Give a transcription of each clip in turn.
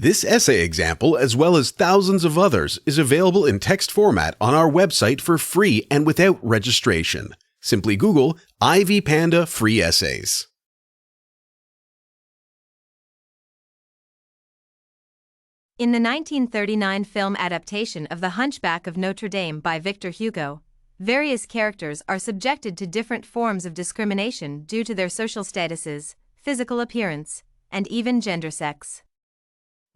This essay example, as well as thousands of others, is available in text format on our website for free and without registration. Simply Google Ivy Panda Free Essays. In the 1939 film adaptation of The Hunchback of Notre Dame by Victor Hugo, various characters are subjected to different forms of discrimination due to their social statuses, physical appearance, and even gender sex.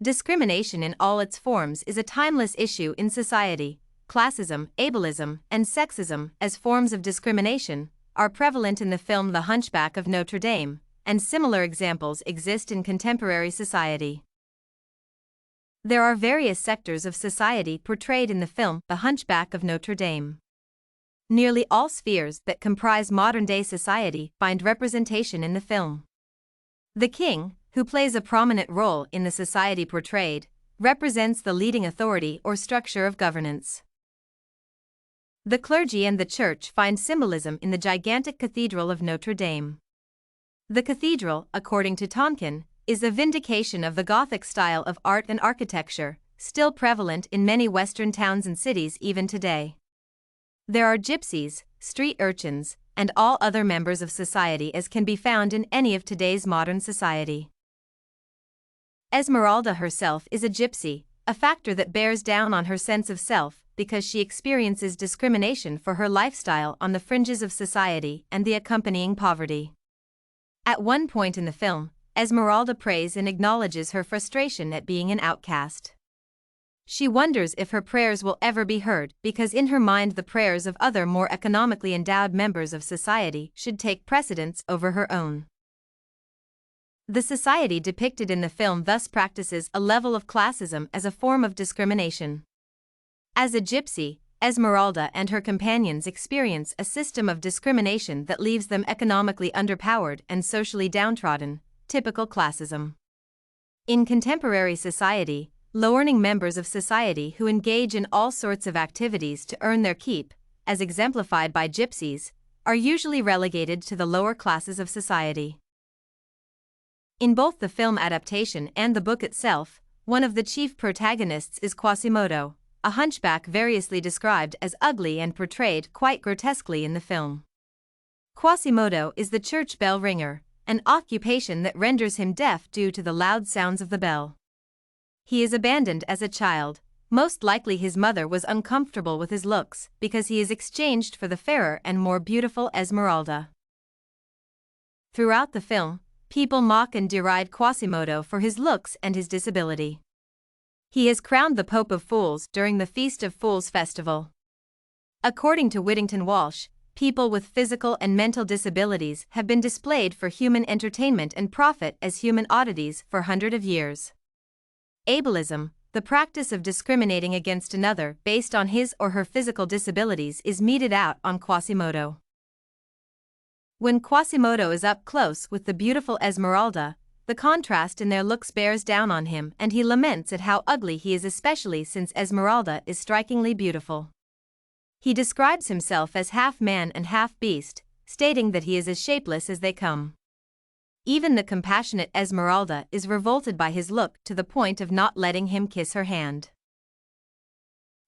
Discrimination in all its forms is a timeless issue in society. Classism, ableism, and sexism, as forms of discrimination, are prevalent in the film The Hunchback of Notre Dame, and similar examples exist in contemporary society. There are various sectors of society portrayed in the film The Hunchback of Notre Dame. Nearly all spheres that comprise modern-day society find representation in the film. The king, who plays a prominent role in the society portrayed, represents the leading authority or structure of governance. The clergy and the church find symbolism in the gigantic cathedral of Notre Dame. The cathedral, according to Tonkin, is a vindication of the Gothic style of art and architecture, still prevalent in many Western towns and cities even today. There are gypsies, street urchins, and all other members of society as can be found in any of today's modern society. Esmeralda herself is a gypsy, a factor that bears down on her sense of self because she experiences discrimination for her lifestyle on the fringes of society and the accompanying poverty. At one point in the film, Esmeralda prays and acknowledges her frustration at being an outcast. She wonders if her prayers will ever be heard because in her mind the prayers of other more economically endowed members of society should take precedence over her own. The society depicted in the film thus practices a level of classism as a form of discrimination. As a gypsy, Esmeralda and her companions experience a system of discrimination that leaves them economically underpowered and socially downtrodden, typical classism. In contemporary society, low-earning members of society who engage in all sorts of activities to earn their keep, as exemplified by gypsies, are usually relegated to the lower classes of society. In both the film adaptation and the book itself, one of the chief protagonists is Quasimodo, a hunchback variously described as ugly and portrayed quite grotesquely in the film. Quasimodo is the church bell ringer, an occupation that renders him deaf due to the loud sounds of the bell. He is abandoned as a child. Most likely his mother was uncomfortable with his looks because he is exchanged for the fairer and more beautiful Esmeralda. Throughout the film, people mock and deride Quasimodo for his looks and his disability. He is crowned the Pope of Fools during the Feast of Fools festival. According to Whittington-Walsh, people with physical and mental disabilities have been displayed for human entertainment and profit as human oddities for hundreds of years. Ableism, the practice of discriminating against another based on his or her physical disabilities, is meted out on Quasimodo. When Quasimodo is up close with the beautiful Esmeralda, the contrast in their looks bears down on him and he laments at how ugly he is, especially since Esmeralda is strikingly beautiful. He describes himself as half man and half beast, stating that he is as shapeless as they come. Even the compassionate Esmeralda is revolted by his look to the point of not letting him kiss her hand.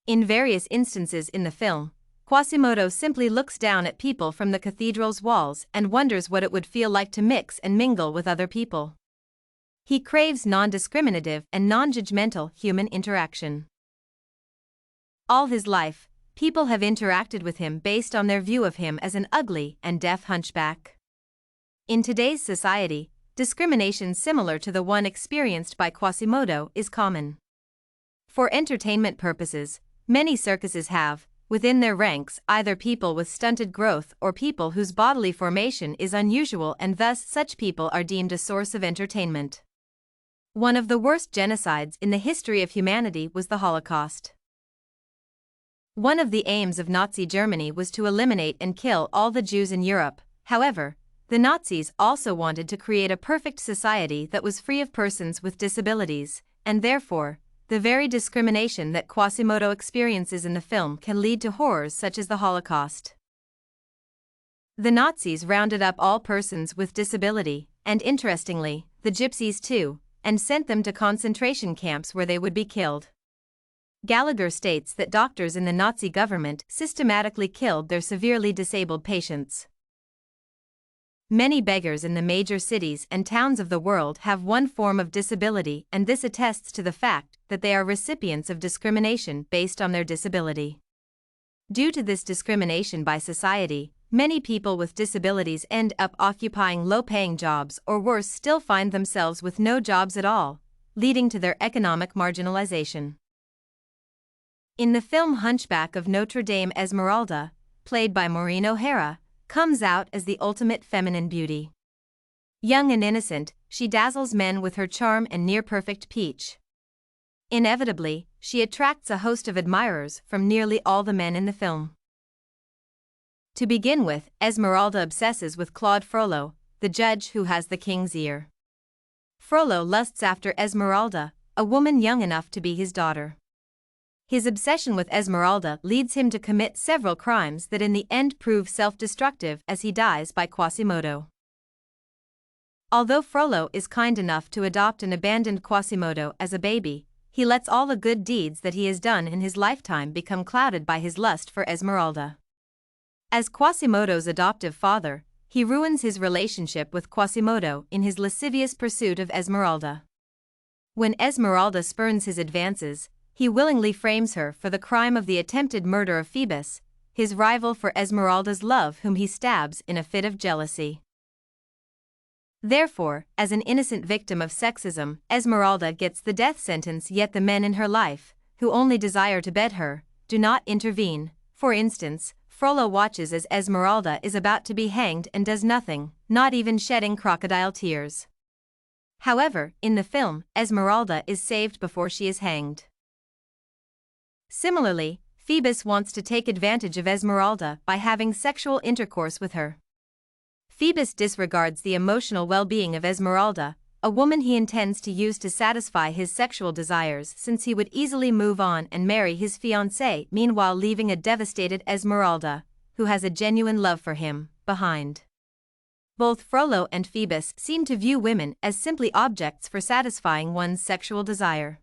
In various instances in the film, Quasimodo simply looks down at people from the cathedral's walls and wonders what it would feel like to mix and mingle with other people. He craves non-discriminative and non-judgmental human interaction. All his life, people have interacted with him based on their view of him as an ugly and deaf hunchback. In today's society, discrimination similar to the one experienced by Quasimodo is common. For entertainment purposes, many circuses have, within their ranks, either people with stunted growth or people whose bodily formation is unusual, and thus such people are deemed a source of entertainment. One of the worst genocides in the history of humanity was the Holocaust. One of the aims of Nazi Germany was to eliminate and kill all the Jews in Europe. However, the Nazis also wanted to create a perfect society that was free of persons with disabilities, and therefore, the very discrimination that Quasimodo experiences in the film can lead to horrors such as the Holocaust. The Nazis rounded up all persons with disability, and interestingly, the gypsies too, and sent them to concentration camps where they would be killed. Gallagher states that doctors in the Nazi government systematically killed their severely disabled patients. Many beggars in the major cities and towns of the world have one form of disability, and this attests to the fact that they are recipients of discrimination based on their disability. Due to this discrimination by society, many people with disabilities end up occupying low-paying jobs, or worse still, find themselves with no jobs at all, leading to their economic marginalization. In the film Hunchback of Notre Dame, Esmeralda, played by Maureen O'Hara, comes out as the ultimate feminine beauty. Young and innocent, she dazzles men with her charm and near-perfect peach. Inevitably, she attracts a host of admirers from nearly all the men in the film. To begin with, Esmeralda obsesses with Claude Frollo, the judge who has the king's ear. Frollo lusts after Esmeralda, a woman young enough to be his daughter. His obsession with Esmeralda leads him to commit several crimes that in the end prove self-destructive, as he dies by Quasimodo. Although Frollo is kind enough to adopt and abandon Quasimodo as a baby, he lets all the good deeds that he has done in his lifetime become clouded by his lust for Esmeralda. As Quasimodo's adoptive father, he ruins his relationship with Quasimodo in his lascivious pursuit of Esmeralda. When Esmeralda spurns his advances, he willingly frames her for the crime of the attempted murder of Phoebus, his rival for Esmeralda's love, whom he stabs in a fit of jealousy. Therefore, as an innocent victim of sexism, Esmeralda gets the death sentence, yet the men in her life, who only desire to bed her, do not intervene. For instance, Frollo watches as Esmeralda is about to be hanged and does nothing, not even shedding crocodile tears. However, in the film, Esmeralda is saved before she is hanged. Similarly, Phoebus wants to take advantage of Esmeralda by having sexual intercourse with her. Phoebus disregards the emotional well-being of Esmeralda, a woman he intends to use to satisfy his sexual desires, since he would easily move on and marry his fiancée, meanwhile leaving a devastated Esmeralda, who has a genuine love for him, behind. Both Frollo and Phoebus seem to view women as simply objects for satisfying one's sexual desire.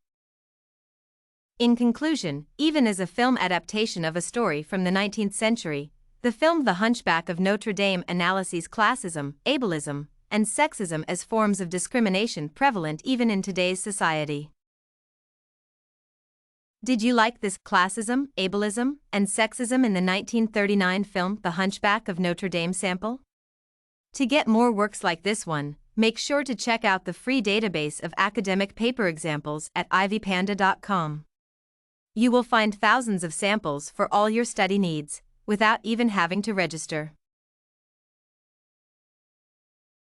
In conclusion, even as a film adaptation of a story from the 19th century, the film The Hunchback of Notre Dame analyses classism, ableism, and sexism as forms of discrimination prevalent even in today's society. Did you like this classism, ableism, and sexism in the 1939 film The Hunchback of Notre Dame sample? To get more works like this one, make sure to check out the free database of academic paper examples at ivpanda.com. You will find thousands of samples for all your study needs, without even having to register.